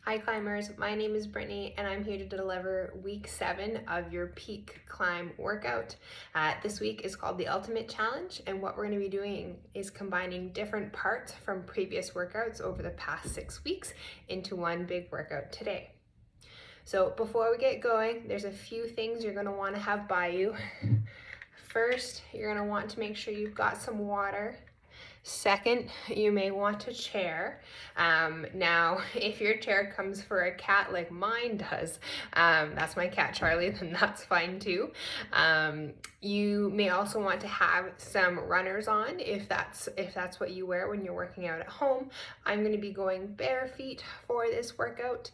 Hi climbers, my name is Brittany and I'm here to deliver week 7 of your peak climb workout. This week is called the Ultimate Challenge, and what we're going to be doing is combining different parts from previous workouts over the past 6 weeks into one big workout today. So before we get going, there's a few things you're going to want to have by you. First, you're going to want to make sure you've got some water. Second, you may want a chair. Now, if your chair comes for a cat like mine does, that's my cat Charlie, then that's fine too. You may also want to have some runners on if that's what you wear when you're working out at home. I'm going to be going bare feet for this workout.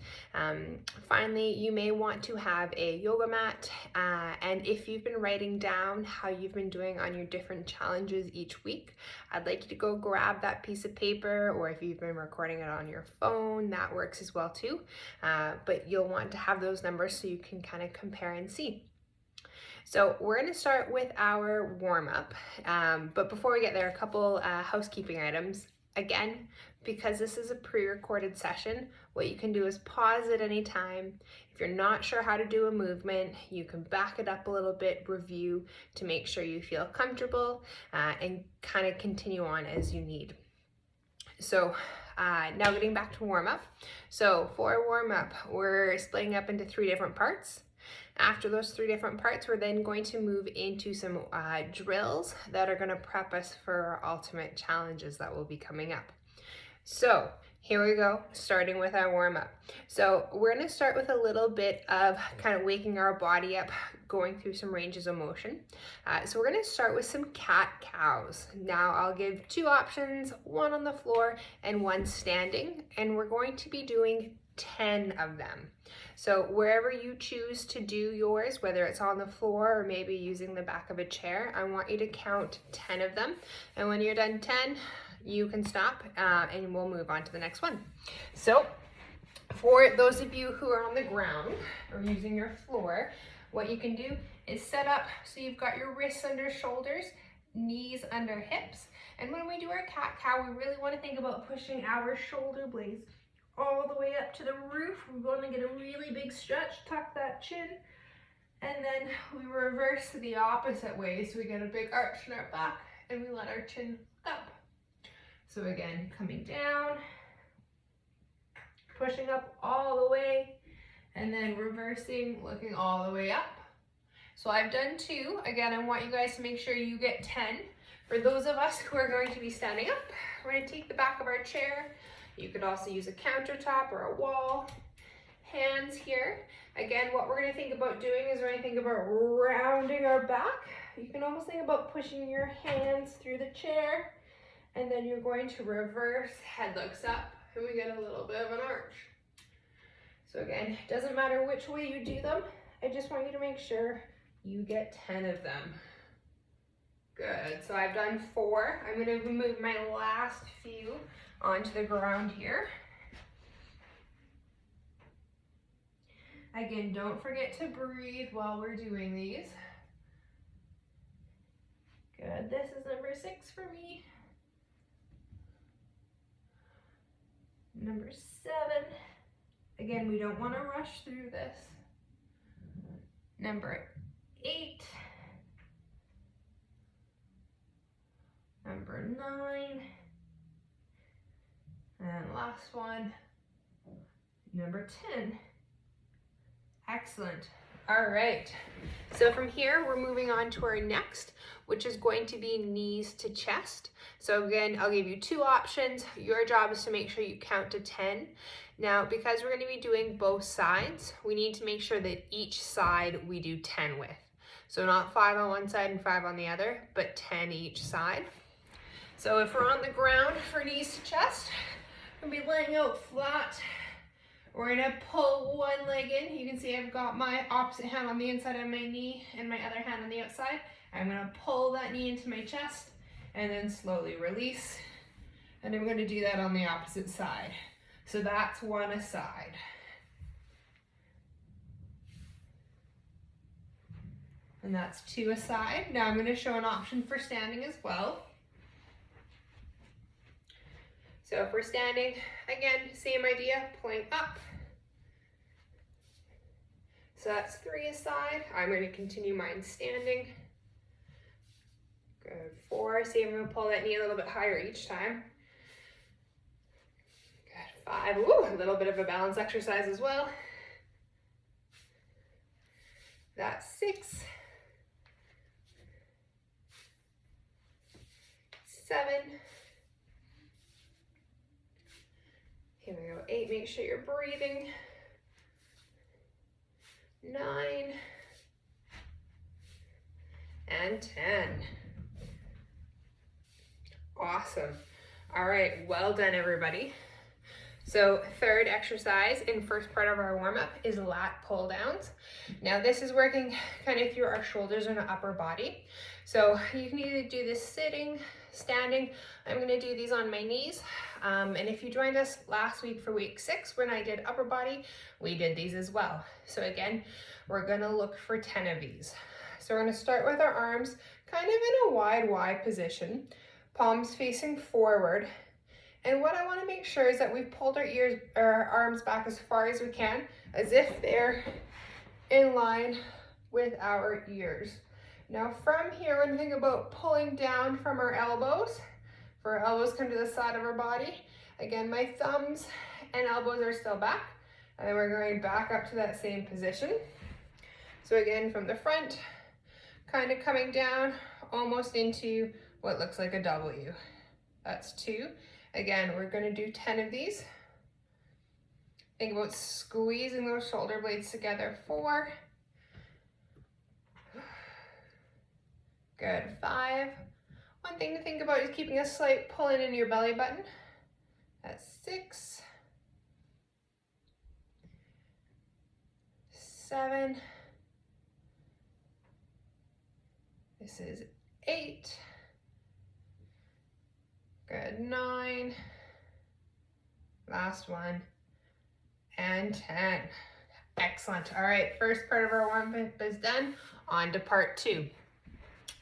Finally, you may want to have a yoga mat, and if you've been writing down how you've been doing on your different challenges each week, I'd like you to go grab that piece of paper, or if you've been recording it on your phone, that works as well too. But you'll want to have those numbers so you can kind of compare and see. So we're going to start with our warm-up, but before we get there, a couple housekeeping items. Again, because this is a pre-recorded session, what you can do is pause at any time. If you're not sure how to do a movement, you can back it up a little bit, review to make sure you feel comfortable, and kind of continue on as you need. So now getting back to warm-up. So for warm-up, we're splitting up into 3 different parts. After those 3 different parts, we're then going to move into some drills that are going to prep us for our ultimate challenges that will be coming up. So here we go, starting with our warm-up. So we're going to start with a little bit of kind of waking our body up, going through some ranges of motion. So we're going to start with some cat-cows. Now I'll give 2 options, 1 on the floor and 1 standing, and we're going to be doing 10 of them. So wherever you choose to do yours, whether it's on the floor or maybe using the back of a chair, I want you to count 10 of them. And when you're done 10, you can stop and we'll move on to the next one. So for those of you who are on the ground or using your floor, what you can do is set up so you've got your wrists under shoulders, knees under hips. And when we do our cat-cow, we really want to think about pushing our shoulder blades all the way up to the roof. We want to get a really big stretch, tuck that chin, and then we reverse the opposite way. So we get a big arch in our back and we let our chin up. So again, coming down, pushing up all the way, and then reversing, looking all the way up. So I've done 2. Again, I want you guys to make sure you get 10. For those of us who are going to be standing up, we're going to take the back of our chair. You could also use a countertop or a wall. Hands here. Again, what we're going to think about doing is we're going to think about rounding our back. You can almost think about pushing your hands through the chair, and then you're going to reverse, head looks up, and we get a little bit of an arch. So again, it doesn't matter which way you do them. I just want you to make sure you get 10 of them. Good. So I've done 4. I'm going to move my last few onto the ground here. Again, don't forget to breathe while we're doing these. Good. This is number 6 for me. Number 7. Again, we don't want to rush through this. Number 8. Number 9. And last one, number 10. Excellent. All right. So from here, we're moving on to our next, which is going to be knees to chest. So again, I'll give you 2 options. Your job is to make sure you count to 10. Now, because we're going to be doing both sides, we need to make sure that each side we do 10 with. So not 5 on one side and 5 on the other, but 10 each side. So if we're on the ground for knees to chest, we'll be laying out flat. We're gonna pull one leg in. You can see I've got my opposite hand on the inside of my knee and my other hand on the outside. I'm gonna pull that knee into my chest and then slowly release. And I'm gonna do that on the opposite side. So that's 1 aside. And that's 2 aside. Now I'm gonna show an option for standing as well. So if we're standing, again, same idea, pulling up So that's 3 a side. I'm going to continue mine standing. Good. 4. See, I'm going to pull that knee a little bit higher each time. Good. 5. Ooh, a little bit of a balance exercise as well. That's 6. 7. Here we go. 8. Make sure you're breathing. 9. And 10. Awesome. All right, well done, everybody. So third exercise in first part of our warm-up is lat pull-downs. Now this is working kind of through our shoulders and our upper body. So you can either do this sitting, standing. I'm going to do these on my knees. And if you joined us last week for week 6 when I did upper body, we did these as well. So again, we're going to look for 10 of these. So we're going to start with our arms kind of in a wide position, palms facing forward. And what I want to make sure is that we've pulled our arms back as far as we can, as if they're in line with our ears. Now from here, we're going to think about pulling down from our elbows. For our elbows come to the side of our body. Again, my thumbs and elbows are still back. And then we're going back up to that same position. So again, from the front, kind of coming down almost into what looks like a W. That's 2. Again, we're going to do 10 of these. Think about squeezing those shoulder blades together. 4. Good. 5. One thing to think about is keeping a slight pull in your belly button. That's 6. 7. This is 8. Good. 9. Last one. And 10. Excellent. All right, first part of our warm-up is done. On to part 2.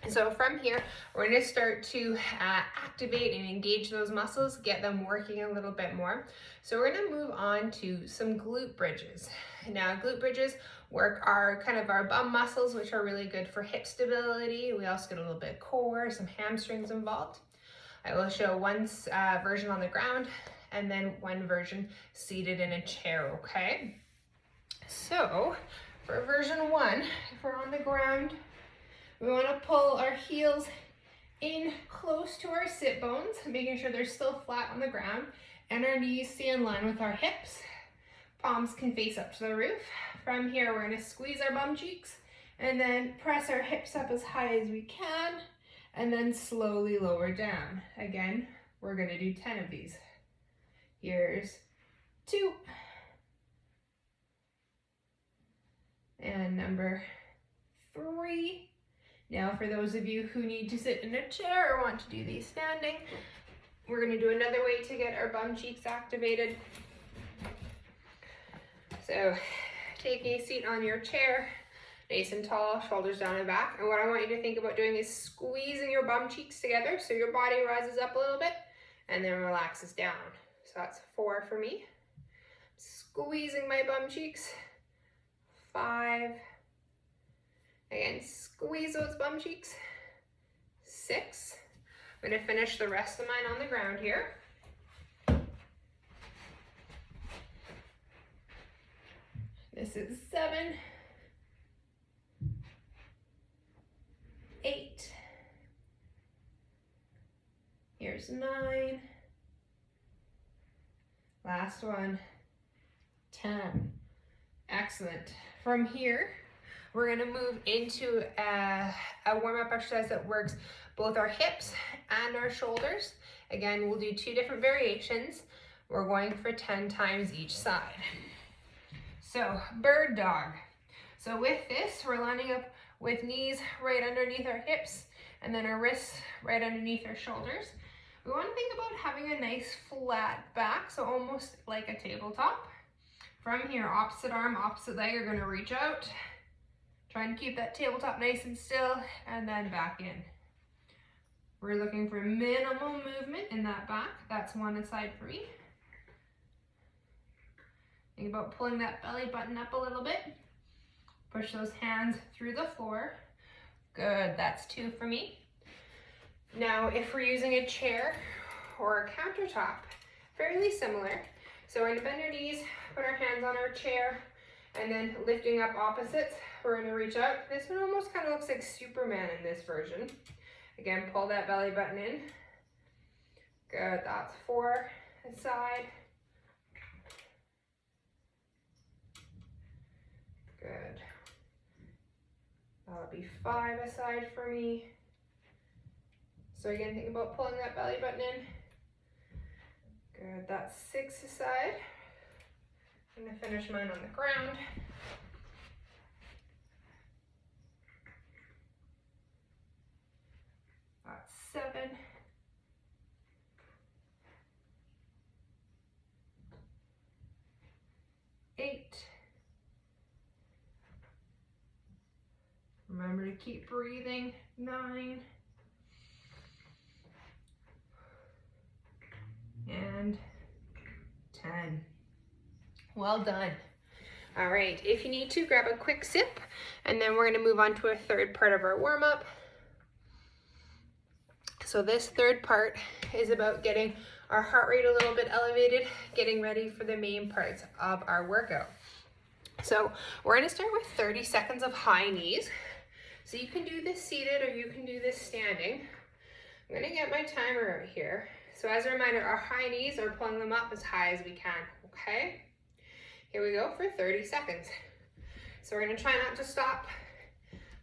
So from here, we're going to start to activate and engage those muscles, get them working a little bit more. So we're going to move on to some glute bridges. Now, glute bridges work our bum muscles, which are really good for hip stability. We also get a little bit of core, some hamstrings involved. I will show one version on the ground and then one version seated in a chair, okay? So for version 1, if we're on the ground, we want to pull our heels in close to our sit bones, making sure they're still flat on the ground, and our knees stay in line with our hips. Palms can face up to the roof. From here, we're going to squeeze our bum cheeks and then press our hips up as high as we can, and then slowly lower down. Again, we're going to do 10 of these. Here's 2. And number 3. Now, for those of you who need to sit in a chair or want to do these standing, we're going to do another way to get our bum cheeks activated. So, take a seat on your chair, nice and tall, shoulders down and back. And what I want you to think about doing is squeezing your bum cheeks together so your body rises up a little bit and then relaxes down. So that's 4 for me. Squeezing my bum cheeks. 5. Again, squeeze those bum cheeks. 6. I'm going to finish the rest of mine on the ground here. This is 7. 8. Here's 9. Last one. 10. Excellent. From here, we're going to move into a warm-up exercise that works both our hips and our shoulders. Again, we'll do 2 different variations. We're going for 10 times each side. So, bird dog. So with this, we're lining up with knees right underneath our hips and then our wrists right underneath our shoulders. We want to think about having a nice flat back, so almost like a tabletop. From here, opposite arm, opposite leg are going to reach out. Trying to keep that tabletop nice and still, and then back in. We're looking for minimal movement in that back. That's one side for me. Think about pulling that belly button up a little bit. Push those hands through the floor. Good, that's 2 for me. Now, if we're using a chair or a countertop, fairly similar. So we're gonna bend our knees, put our hands on our chair, and then lifting up opposites, we're gonna reach out. This one almost kind of looks like Superman in this version. Again, pull that belly button in. Good, that's 4 aside. Good. That'll be 5 aside for me. So again, think about pulling that belly button in. Good, that's 6 aside. I'm gonna finish mine on the ground. That's 7. 8. Remember to keep breathing. 9. And 10. Well done. All right, if you need to, grab a quick sip, and then we're gonna move on to a third part of our warm-up. So this third part is about getting our heart rate a little bit elevated, getting ready for the main parts of our workout. So we're gonna start with 30 seconds of high knees. So you can do this seated or you can do this standing. I'm gonna get my timer out here. So as a reminder, our high knees are pulling them up as high as we can, okay? Here we go for 30 seconds. So we're gonna try not to stop.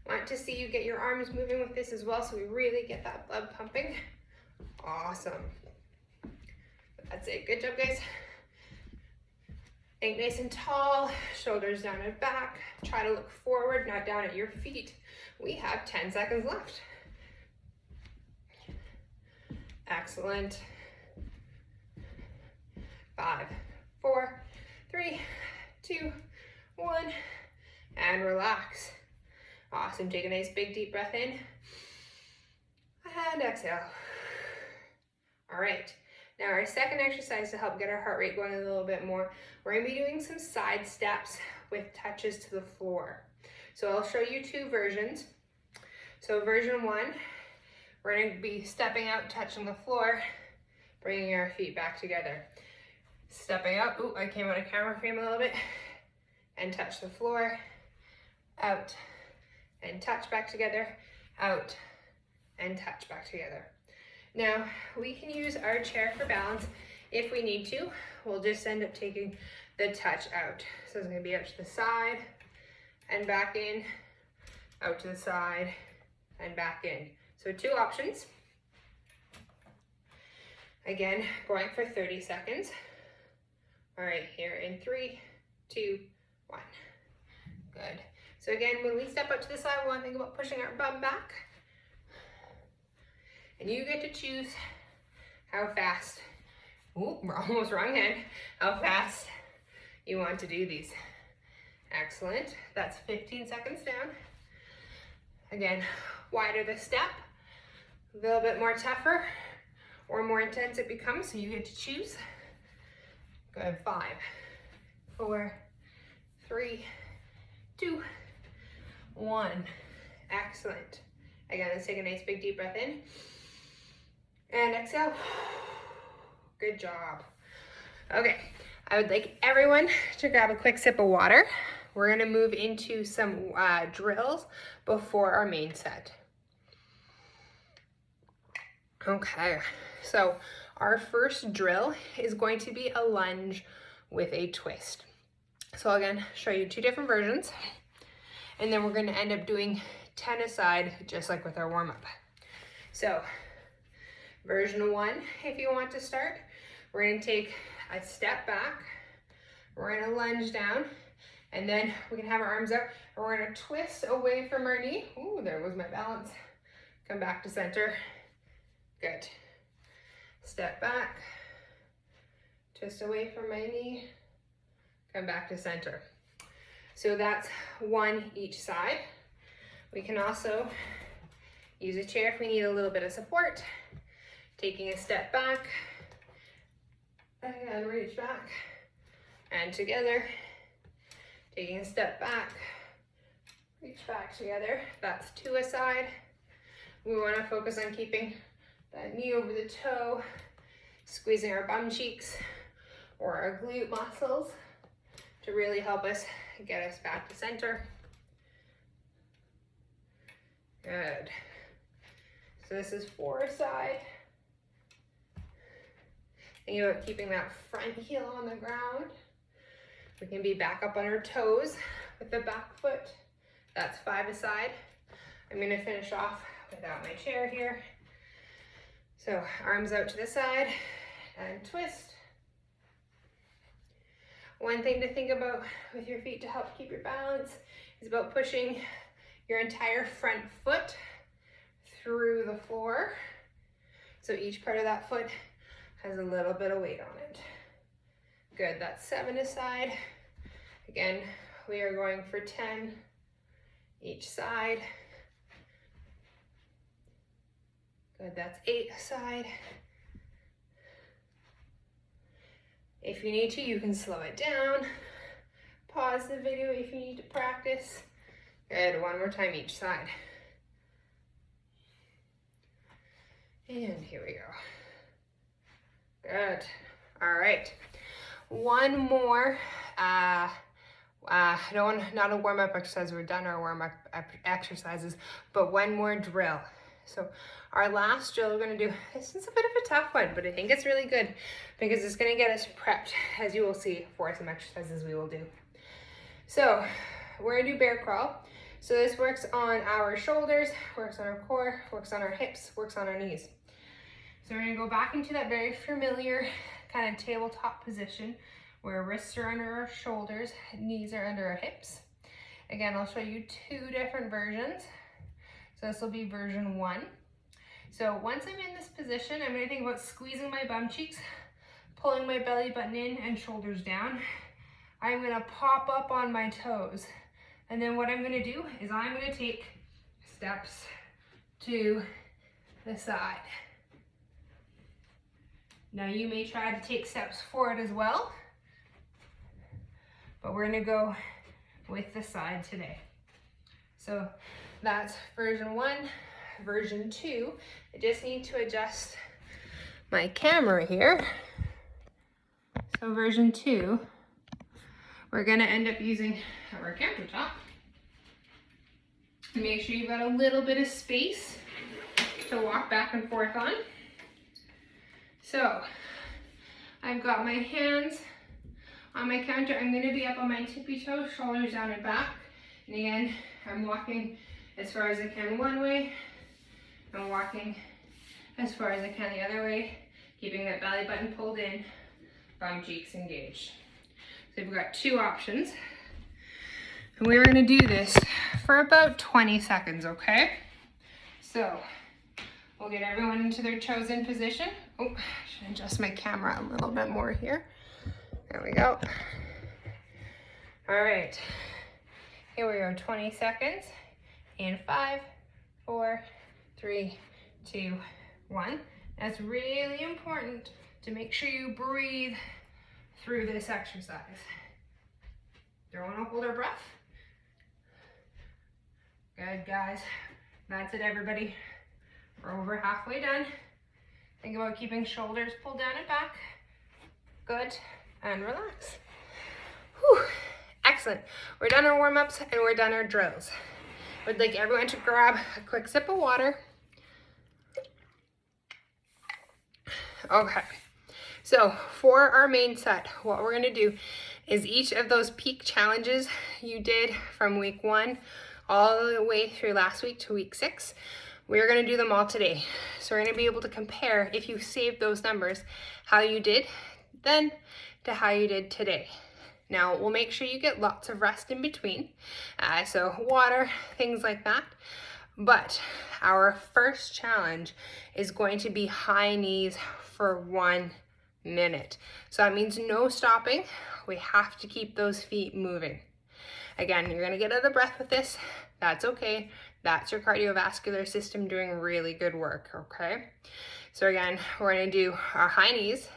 Want to see you get your arms moving with this as well, so we really get that blood pumping. Awesome. That's it, good job, guys. Think nice and tall, shoulders down and back. Try to look forward, not down at your feet. We have 10 seconds left. Excellent. 5, 4, 3, 2, 1, and relax. Awesome, take a nice big deep breath in, and exhale. All right, now our second exercise to help get our heart rate going a little bit more, we're gonna be doing some side steps with touches to the floor. So I'll show you 2 versions. So version 1, we're gonna be stepping out, touching the floor, bringing our feet back together. Stepping up, ooh, I came out of camera frame a little bit, and touch the floor, out, and touch back together, out, and touch back together. Now, we can use our chair for balance if we need to. We'll just end up taking the touch out. So it's gonna be out to the side, and back in, out to the side, and back in. So 2 options. Again, going for 30 seconds. All right, here in 3, 2, 1. Good. So again, when we step up to the side, we want to think about pushing our bum back. And you get to choose how fast, ooh, we're almost wrong hand, how fast you want to do these. Excellent. That's 15 seconds down. Again, wider the step, a little bit more tougher or more intense it becomes, so you get to choose. Good, 5, 4, 3, 2, 1. Excellent. Again, let's take a nice big deep breath in. And exhale. Good job. Okay, I would like everyone to grab a quick sip of water. We're gonna move into some drills before our main set. Okay, so our first drill is going to be a lunge with a twist. So again, show you 2 different versions, and then we're gonna end up doing 10 aside, just like with our warm-up. So version 1, if you want to start, we're gonna take a step back, we're gonna lunge down, and then we can have our arms out, and we're gonna twist away from our knee. Ooh, there was my balance. Come back to center. Good. Step back, twist away from my knee, come back to center. So that's 1 each side. We can also use a chair if we need a little bit of support. Taking a step back, and reach back, and together. Taking a step back, Reach back together. That's 2 a side. We want to focus on keeping that knee over the toe, squeezing our bum cheeks or our glute muscles to really help us get us back to center. Good. So this is 4 a side. Think about keeping that front heel on the ground. We can be back up on our toes with the back foot. That's 5 a side. I'm gonna finish off without my chair here. So arms out to the side and twist. One thing to think about with your feet to help keep your balance is about pushing your entire front foot through the floor. So each part of that foot has a little bit of weight on it. Good, that's 7 a side. Again, we are going for 10 each side. Good, that's 8 a side. If you need to, you can slow it down. Pause the video if you need to practice. Good, 1 more time each side. And here we go. Good. All right. One more. Not a warm-up exercise. We're done our warm-up exercises, but one more drill. So our last drill we're going to do, this is a bit of a tough one, but I think it's really good because it's going to get us prepped, as you will see, for some exercises we will do. So we're going to do bear crawl. So this works on our shoulders, works on our core, works on our hips, works on our knees. So we're gonna go back into that very familiar kind of tabletop position where wrists are under our shoulders, knees are under our hips. Again, I'll show you 2 different versions. So this will be version 1. So once I'm in this position, I'm gonna think about squeezing my bum cheeks, pulling my belly button in and shoulders down. I'm gonna pop up on my toes. And then what I'm gonna do is I'm gonna take steps to the side. Now you may try to take steps forward as well, but we're gonna go with the side today. So that's version 1. Version 2, I just need to adjust my camera here. So version 2, we're gonna end up using our countertop. Make sure you've got a little bit of space to walk back and forth on. So I've got my hands on my counter. I'm gonna be up on my tippy toes, shoulders down and back. And again, I'm walking as far as I can one way. I'm walking as far as I can the other way, keeping that belly button pulled in, bum cheeks engaged. So we've got 2 options. And we're gonna do this for about 20 seconds, okay? So we'll get everyone into their chosen position. Oh, I should adjust my camera a little bit more here. There we go. All right, here we go, 20 seconds. In 5, 4, 3, 2, 1. That's really important to make sure you breathe through this exercise. Don't want to hold our breath. Good, guys. That's it, everybody. We're over halfway done. Think about keeping shoulders pulled down and back. Good, and relax. Whew. Excellent. We're done our warm-ups and we're done our drills. I'd like everyone to grab a quick sip of water. Okay, so for our main set, what we're gonna do is each of those peak challenges you did from week 1 all the way through last week to week 6, we're gonna do them all today. So we're gonna be able to compare, if you saved those numbers, how you did then to how you did today. Now, we'll make sure you get lots of rest in between, so water, things like that. But our first challenge is going to be high knees for 1 minute. So that means no stopping. We have to keep those feet moving. Again, you're gonna get out of breath with this. That's okay. That's your cardiovascular system doing really good work, okay? So again, we're gonna do our high knees.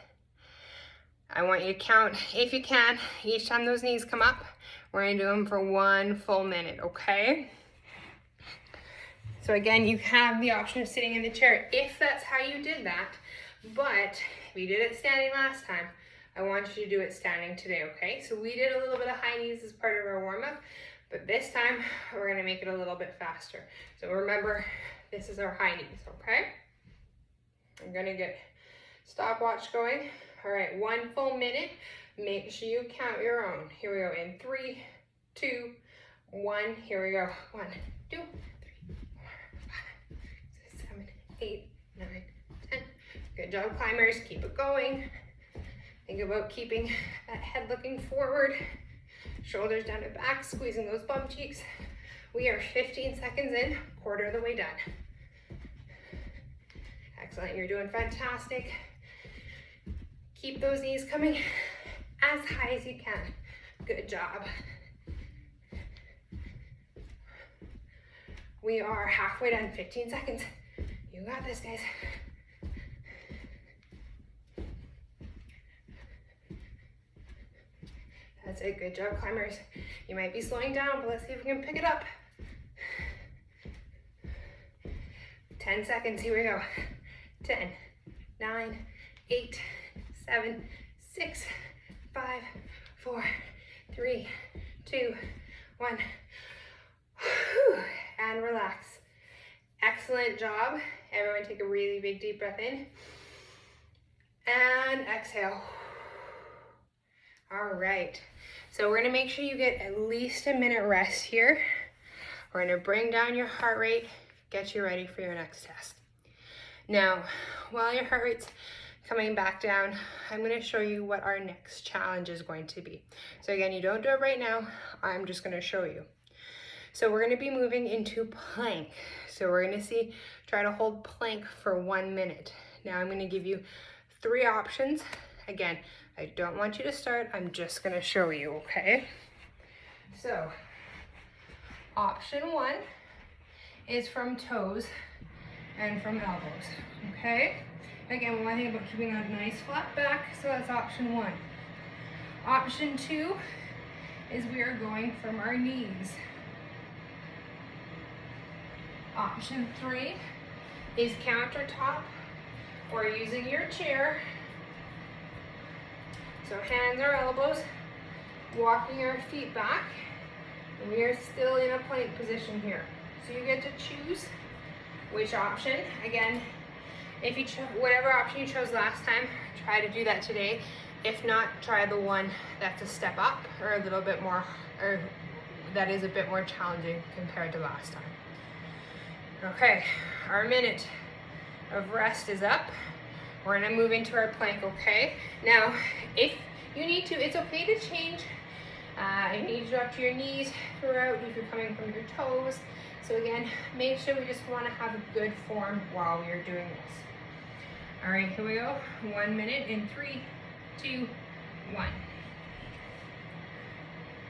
I want you to count, if you can, each time those knees come up, we're gonna do them for 1 full minute, okay? So again, you have the option of sitting in the chair if that's how you did that. But if you did it standing last time, I want you to do it standing today, okay? So we did a little bit of high knees as part of our warm-up, but this time we're gonna make it a little bit faster. So remember, this is our high knees, okay? I'm gonna get stopwatch going. All right, 1 full minute. Make sure you count your own. Here we go, in 3, 2, 1. Here we go, 1, 2, 3, 4, 5, 6, 7, 8, 9, 10. Good job, climbers, keep it going. Think about keeping that head looking forward, shoulders down to back, squeezing those bum cheeks. We are 15 seconds in, quarter of the way done. Excellent, you're doing fantastic. Keep those knees coming as high as you can. Good job. We are halfway done, 15 seconds. You got this, guys. That's it, good job, climbers. You might be slowing down, but let's see if we can pick it up. 10 seconds, here we go. 10, 9, 8, 7, 6, 5, 4, 3, 2, 1. Whew. And relax. Excellent job. Everyone take a really big deep breath in. And exhale. All right. So we're gonna make sure you get at least a minute rest here. We're gonna bring down your heart rate, get you ready for your next test. Now, while your heart rate's coming back down, I'm gonna show you what our next challenge is going to be. So again, you don't do it right now, I'm just gonna show you. So we're gonna be moving into plank. So we're gonna try to hold plank for 1 minute. Now I'm gonna give you 3 options. Again, I don't want you to start, I'm just gonna show you, okay? So, option 1 is from toes and from elbows, okay? Again, we want to think about keeping that nice flat back, so that's option 1. Option 2 is we are going from our knees. Option 3 is countertop or using your chair. So hands or elbows, walking our feet back, and we are still in a plank position here. So you get to choose which option. Again, if you whatever option you chose last time, try to do that today. If not, try the one that's a step up or a little bit more, or that is a bit more challenging compared to last time. Okay, our minute of rest is up. We're gonna move into our plank, okay? Now, if you need to, it's okay to change. If you need to drop to your knees throughout, if you're coming from your toes. So again, make sure we just wanna have a good form while we are doing this. All right, here we go. 1 minute in 3, 2, 1.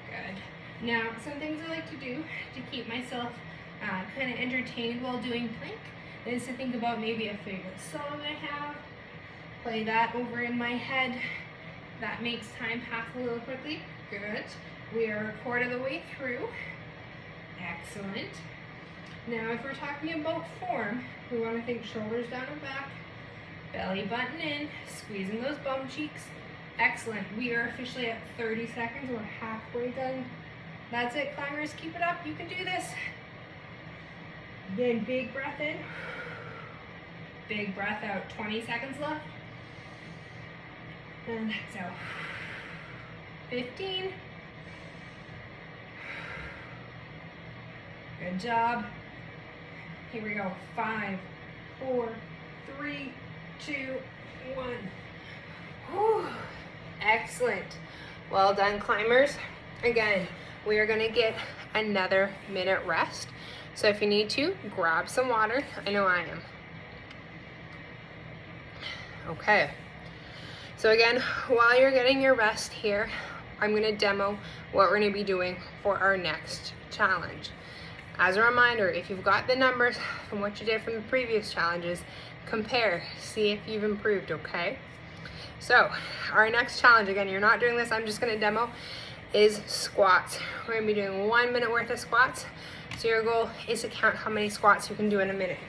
Good. Now, some things I like to do to keep myself kind of entertained while doing plank is to think about maybe a favorite song I have, play that over in my head. That makes time pass a little quickly. Good. We are a quarter of the way through. Excellent. Now, if we're talking about form, we want to think shoulders down and back, belly button in, squeezing those bum cheeks. Excellent. We are officially at 30 seconds. We're halfway done. That's it, climbers. Keep it up. You can do this. Again, big breath in. Big breath out. 20 seconds left. And exhale. 15. Good job. Here we go. 5, 4, 3, 2, 1. Whew. Excellent. Well done, climbers. Again, we are going to get another minute rest. So if you need to, grab some water. I know I am. Okay. So again, while you're getting your rest here, I'm going to demo what we're going to be doing for our next challenge. As a reminder, if you've got the numbers from what you did from the previous challenges, compare, see if you've improved, okay? So our next challenge, again, you're not doing this, I'm just going to demo, is squats. We're gonna be doing 1 minute worth of squats. So your goal is to count how many squats you can do in a minute.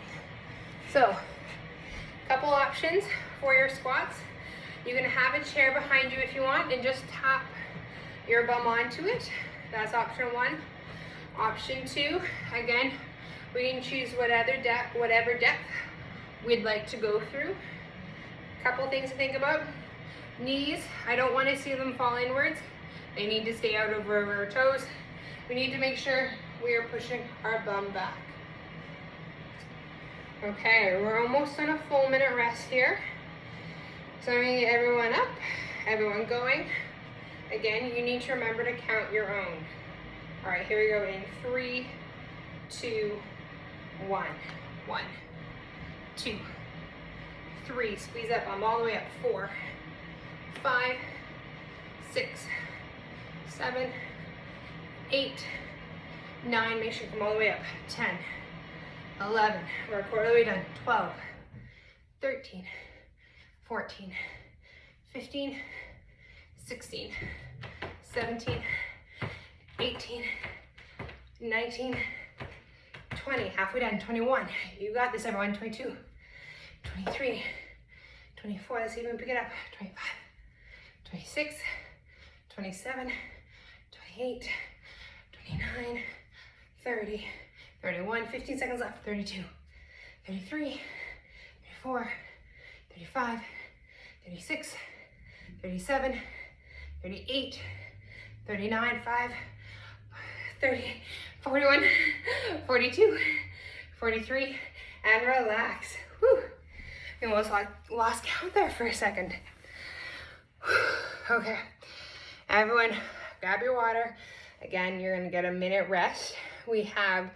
So, couple options for your squats. You can have a chair behind you if you want and just tap your bum onto it. That's option 1. Option 2, again, we can choose whatever depth we'd like to go through. Couple things to think about. Knees, I don't want to see them fall inwards. They need to stay out over our toes. We need to make sure we are pushing our bum back. Okay, we're almost on a full minute rest here. So I'm gonna get everyone up, everyone going. Again, you need to remember to count your own. All right, here we go in 3, 2, 1. 1, 2, 3, squeeze that bum all the way up. 4, 5, 6, 7, 8, 9, make sure you come all the way up. 10, 11, we're a quarter of the way done. 12, 13, 14, 15, 16, 17, 18, 19, 20, halfway done. 21, you got this everyone. 22, 23, 24, let's even pick it up. 25, 26, 27, 28, 29, 30, 31, 15 seconds left. 32, 33, 34, 35, 36, 37, 38, 39, 5, 30, 41, 42, 43, and relax. Whew. We almost lost count there for a second. Okay, everyone grab your water. Again, you're gonna get a minute rest. We have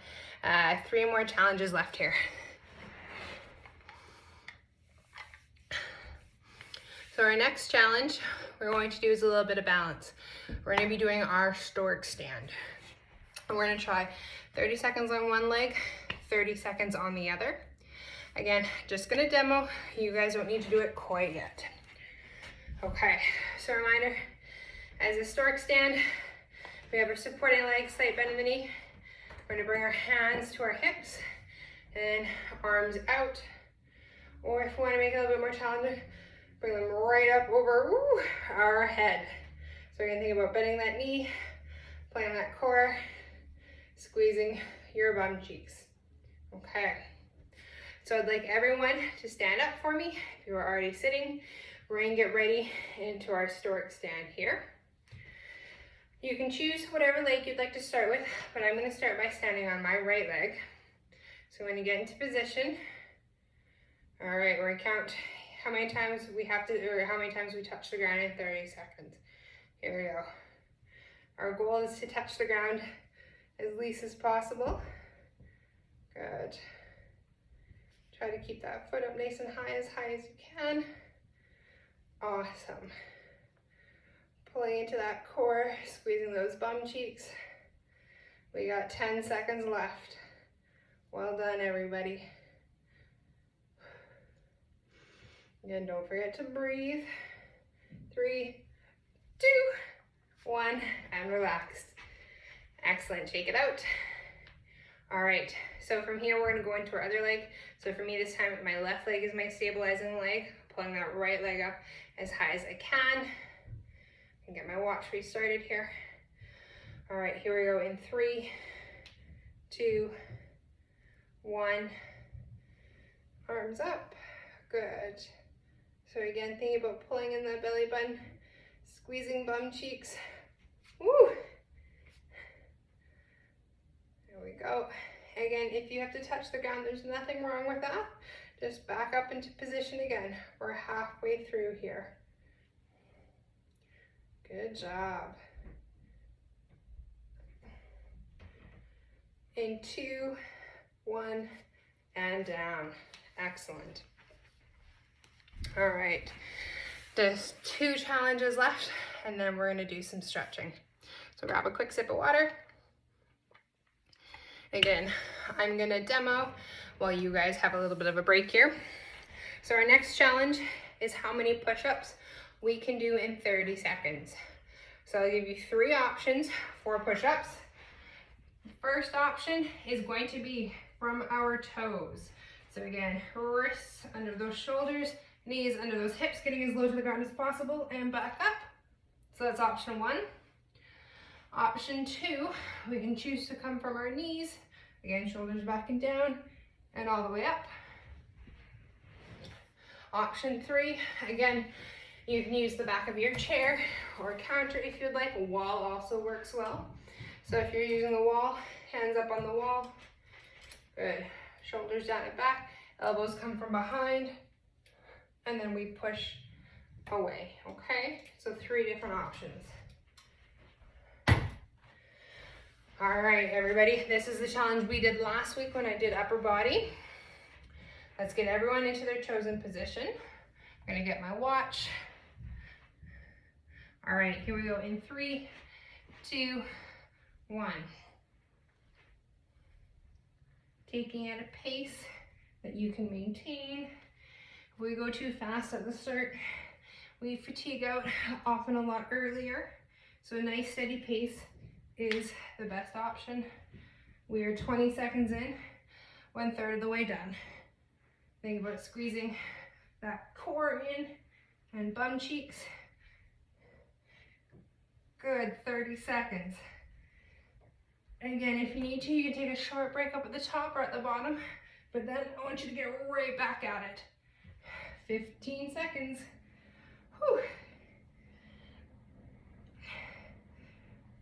3 more challenges left here. So our next challenge we're going to do is a little bit of balance. We're gonna be doing our Stork Stand. And we're gonna try 30 seconds on one leg, 30 seconds on the other. Again, just gonna demo. You guys don't need to do it quite yet. Okay, so reminder, as a Stork Stand, we have our supporting leg, slight bend in the knee. We're gonna bring our hands to our hips and arms out. Or if we wanna make it a little bit more challenging, bring them right up over our head. So we're gonna think about bending that knee, playing that core, squeezing your bum cheeks. Okay. So I'd like everyone to stand up for me. If you are already sitting, we're gonna get ready into our Stork Stand here. You can choose whatever leg you'd like to start with, but I'm gonna start by standing on my right leg. So when you get into position, all right, we're gonna count how many times we have to, or how many times we touch the ground in 30 seconds. Here we go. Our goal is to touch the ground as least as possible. Good. Try to keep that foot up nice and high as you can. Awesome. Pulling into that core, squeezing those bum cheeks. We got 10 seconds left. Well done, everybody. Again, don't forget to breathe. 3, 2, 1, and relax. Excellent, shake it out. All right, so from here, we're gonna go into our other leg. So for me this time, my left leg is my stabilizing leg, pulling that right leg up as high as I can. And get my watch restarted here. All right, here we go in 3, 2, 1. Arms up, good. So again, thinking about pulling in the belly button, squeezing bum cheeks. Woo! There we go. Again, if you have to touch the ground, there's nothing wrong with that. Just back up into position again. We're halfway through here. Good job. In 2, 1, and down. Excellent. All right, just 2 challenges left, and then we're gonna do some stretching. So grab a quick sip of water. Again, I'm gonna demo while you guys have a little bit of a break here. So our next challenge is how many push-ups we can do in 30 seconds. So I'll give you 3 options for push-ups. First option is going to be from our toes. So again, wrists under those shoulders, knees under those hips, getting as low to the ground as possible, and back up. So that's option 1. Option 2, we can choose to come from our knees, again, shoulders back and down, and all the way up. Option 3, again, you can use the back of your chair or counter if you'd like. A wall also works well. So if you're using the wall, hands up on the wall. Good. Shoulders down and back. Elbows come from behind. And then we push away. Okay? So 3 different options. All right, everybody. This is the challenge we did last week when I did upper body. Let's get everyone into their chosen position. I'm going to get my watch. All right, here we go in 3, 2, 1. Taking at a pace that you can maintain. If we go too fast at the start, we fatigue out often a lot earlier. So a nice steady pace is the best option. We are 20 seconds in, 1/3 of the way done. Think about squeezing that core in and bum cheeks. Good, 30 seconds. And again, if you need to, you can take a short break up at the top or at the bottom, but then I want you to get right back at it. 15 seconds. Whew.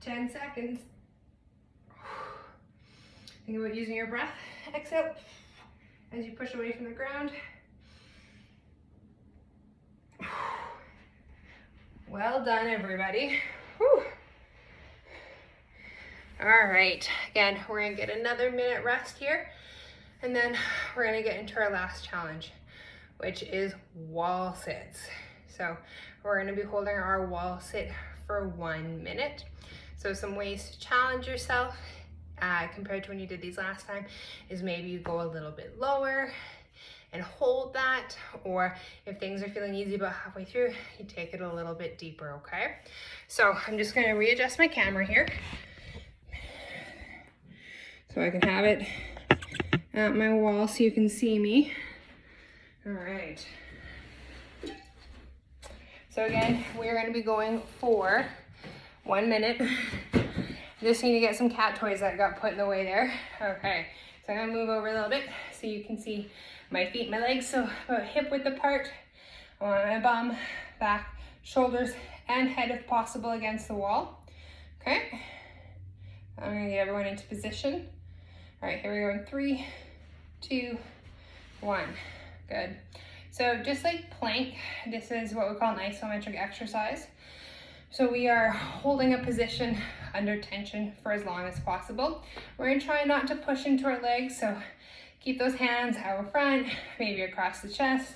10 seconds. Think about using your breath. Exhale as you push away from the ground. Well done, everybody. Whew. All right, again, we're gonna get another minute rest here, and then we're gonna get into our last challenge, which is wall sits. So we're gonna be holding our wall sit for 1 minute. So some ways to challenge yourself compared to when you did these last time is maybe you go a little bit lower and hold that, or if things are feeling easy about halfway through, you take it a little bit deeper, okay? So I'm just gonna readjust my camera here so I can have it at my wall so you can see me. All right. So again, we're gonna be going for 1 minute. Just need to get some cat toys that got put in the way there. Okay, so I'm gonna move over a little bit so you can see my feet, my legs, so about hip width apart. I want my bum, back, shoulders, and head if possible against the wall. Okay, I'm gonna get everyone into position. All right, here we go in 3, 2, 1. Good. So just like plank, this is what we call an isometric exercise. So we are holding a position under tension for as long as possible. We're gonna try not to push into our legs, so keep those hands out front, maybe across the chest,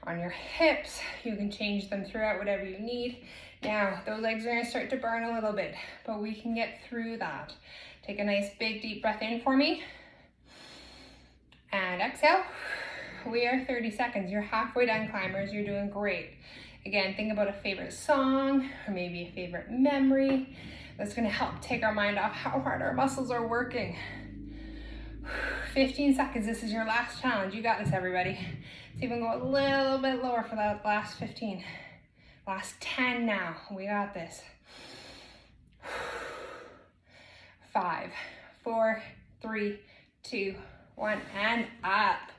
on your hips. You can change them throughout, whatever you need. Now, those legs are gonna start to burn a little bit, but we can get through that. Take a nice big deep breath in for me. And exhale. We are 30 seconds. You're halfway done, climbers. You're doing great. Again, think about a favorite song or maybe a favorite memory. That's gonna help take our mind off how hard our muscles are working. 15 seconds, this is your last challenge. You got this, everybody. So even go a little bit lower for that last 15. Last 10 now, we got this. 5, 4, 3, 2, 1, and up.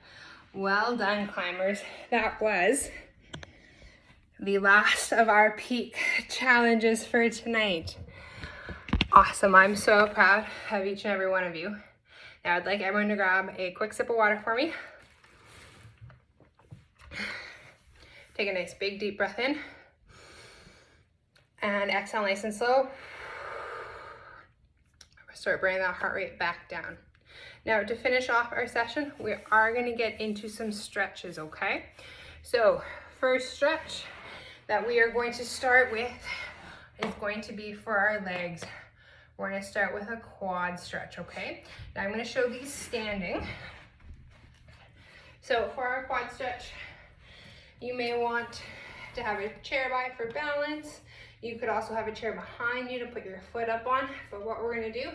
Well done, climbers. That was the last of our peak challenges for tonight. Awesome, I'm so proud of each and every one of you. Now I'd like everyone to grab a quick sip of water for me. Take a nice big deep breath in. And exhale nice and slow. Start bringing that heart rate back down. Now to finish off our session, we are gonna get into some stretches, okay? So first stretch that we are going to start with is going to be for our legs. We're gonna start with a quad stretch, okay? Now I'm gonna show these standing. So for our quad stretch, you may want to have a chair by for balance. You could also have a chair behind you to put your foot up on, but what we're gonna do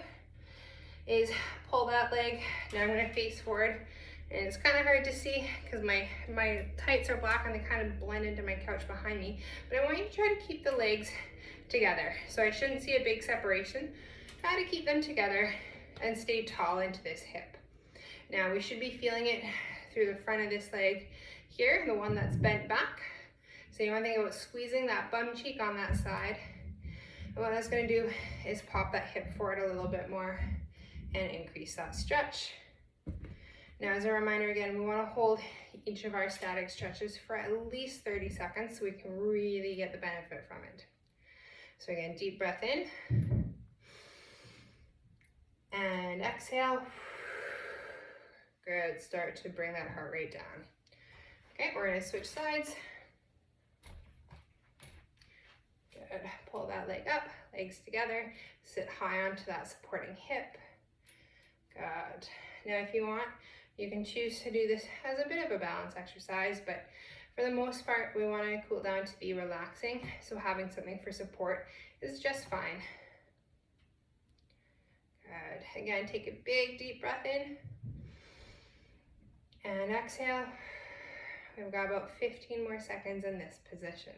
is pull that leg. Now I'm gonna face forward, and it's kind of hard to see because my tights are black and they kind of blend into my couch behind me, but I want you to try to keep the legs together. So I shouldn't see a big separation. Try to keep them together and stay tall into this hip. Now we should be feeling it through the front of this leg here, the one that's bent back. So you want to think about squeezing that bum cheek on that side. And what that's going to do is pop that hip forward a little bit more and increase that stretch. Now, as a reminder again, we want to hold each of our static stretches for at least 30 seconds so we can really get the benefit from it. So again, deep breath in and exhale. Good, start to bring that heart rate down. Okay, we're going to switch sides. Good, pull that leg up, legs together, sit high onto that supporting hip. Good. Now if you want, you can choose to do this as a bit of a balance exercise, but for the most part, we want to cool down to be relaxing, so having something for support is just fine. Good. Again, take a big deep breath in and exhale. We've got about 15 more seconds in this position.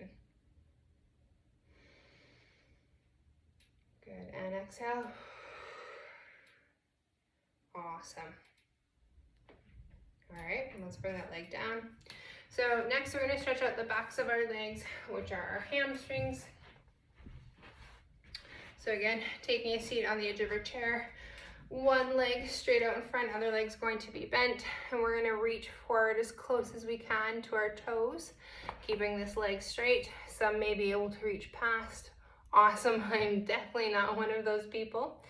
Good, and exhale. Awesome. All right, and let's bring that leg down. So next we're going to stretch out the backs of our legs, which are our hamstrings. So again, taking a seat on the edge of our chair, one leg straight out in front, other leg's going to be bent, and we're going to reach forward as close as we can to our toes, keeping this leg straight. Some may be able to reach past. Awesome, I'm definitely not one of those people.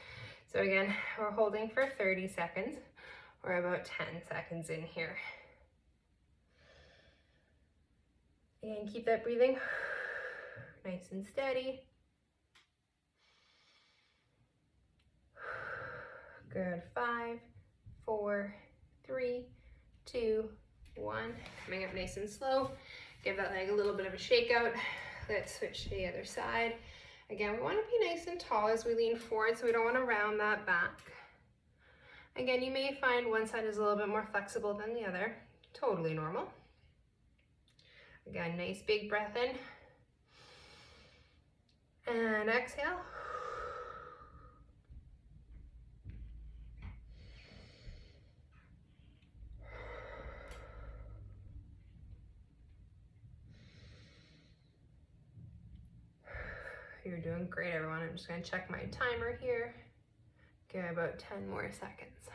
So again, we're holding for 30 seconds. We're about 10 seconds in here. And keep that breathing nice and steady. Good, 5, 4, 3, 2, 1. Coming up nice and slow. Give that leg a little bit of a shake out. Let's switch to the other side. Again, we want to be nice and tall as we lean forward, so we don't want to round that back. Again, you may find one side is a little bit more flexible than the other. Totally normal. Again, nice big breath in. And exhale. You're doing great, everyone. I'm just going to check my timer here. Okay, about 10 more seconds.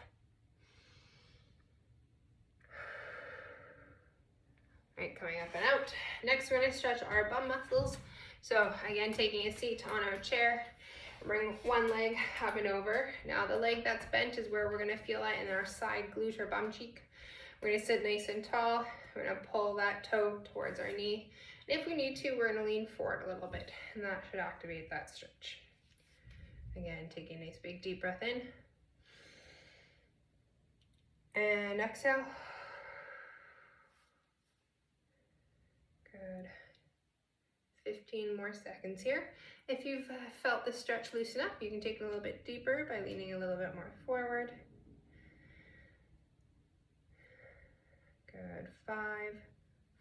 All right, coming up and out. Next, we're going to stretch our bum muscles. So again, taking a seat on our chair, bring one leg up and over. Now the leg that's bent is where we're going to feel that in our side glute or bum cheek. We're going to sit nice and tall. We're going to pull that toe towards our knee. And if we need to, we're going to lean forward a little bit, and that should activate that stretch. Again, taking a nice big deep breath in. And exhale. Good. 15 more seconds here. If you've felt the stretch loosen up, you can take it a little bit deeper by leaning a little bit more forward. Good. 5,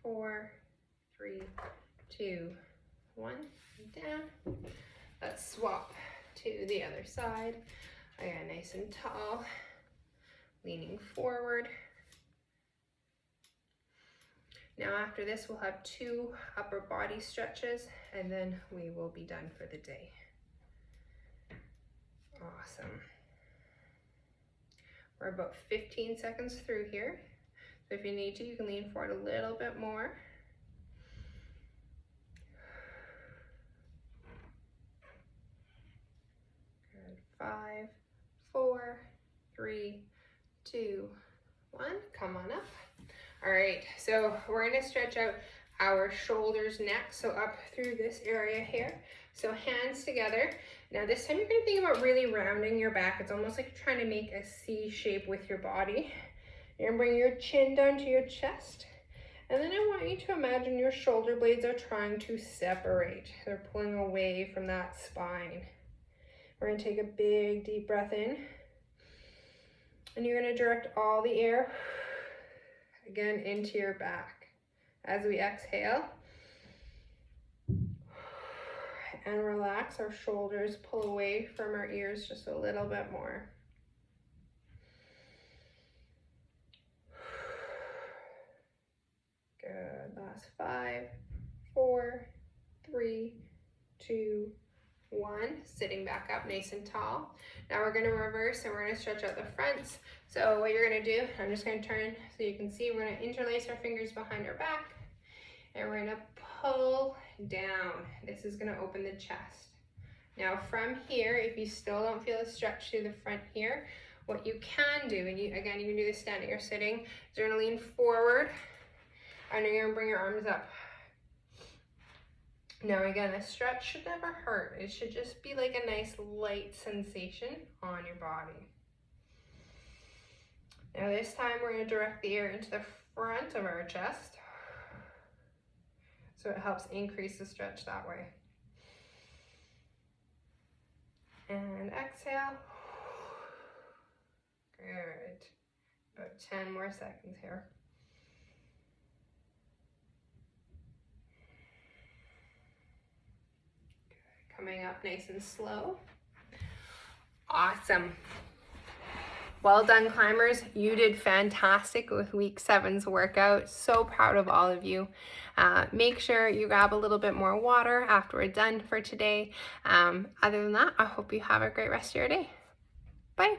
4, 3, 2, 1. Down. Let's swap to the other side. Again, nice and tall, leaning forward. Now after this, we'll have 2 upper body stretches, and then we will be done for the day. Awesome. We're about 15 seconds through here. So if you need to, you can lean forward a little bit more. Good. 5, 4, 3, 2, 1. Come on up. All right, so we're going to stretch out our shoulders next, so up through this area here. So hands together. Now this time you're going to think about really rounding your back. It's almost like you're trying to make a C shape with your body. You're going to bring your chin down to your chest, And then I want you to imagine your shoulder blades are trying to separate. They're pulling away from that spine. We're going to take a big deep breath in. And you're going to direct all the air again into your back. As we exhale and relax, our shoulders pull away from our ears just a little bit more. Good. Last 5, 4, 3, 2, 1. Sitting back up nice and tall. Now we're going to reverse and we're going to stretch out the fronts. So what you're going to do, I'm just going to turn so you can see, we're going to interlace our fingers behind our back and we're going to pull down. This is going to open the chest. Now from here, if you still don't feel a stretch through the front here, what you can do, and again you can do this standing or sitting, is you're going to lean forward and you're going to bring your arms up. Now again, a stretch should never hurt. It should just be like a nice light sensation on your body. Now this time we're going to direct the air into the front of our chest. So it helps increase the stretch that way. And exhale. Good. About 10 more seconds here. Good. Coming up nice and slow. Awesome. Well done, climbers. You did fantastic with week 7's workout. So proud of all of you. Make sure you grab a little bit more water after we're done for today. Other than that, I hope you have a great rest of your day. Bye.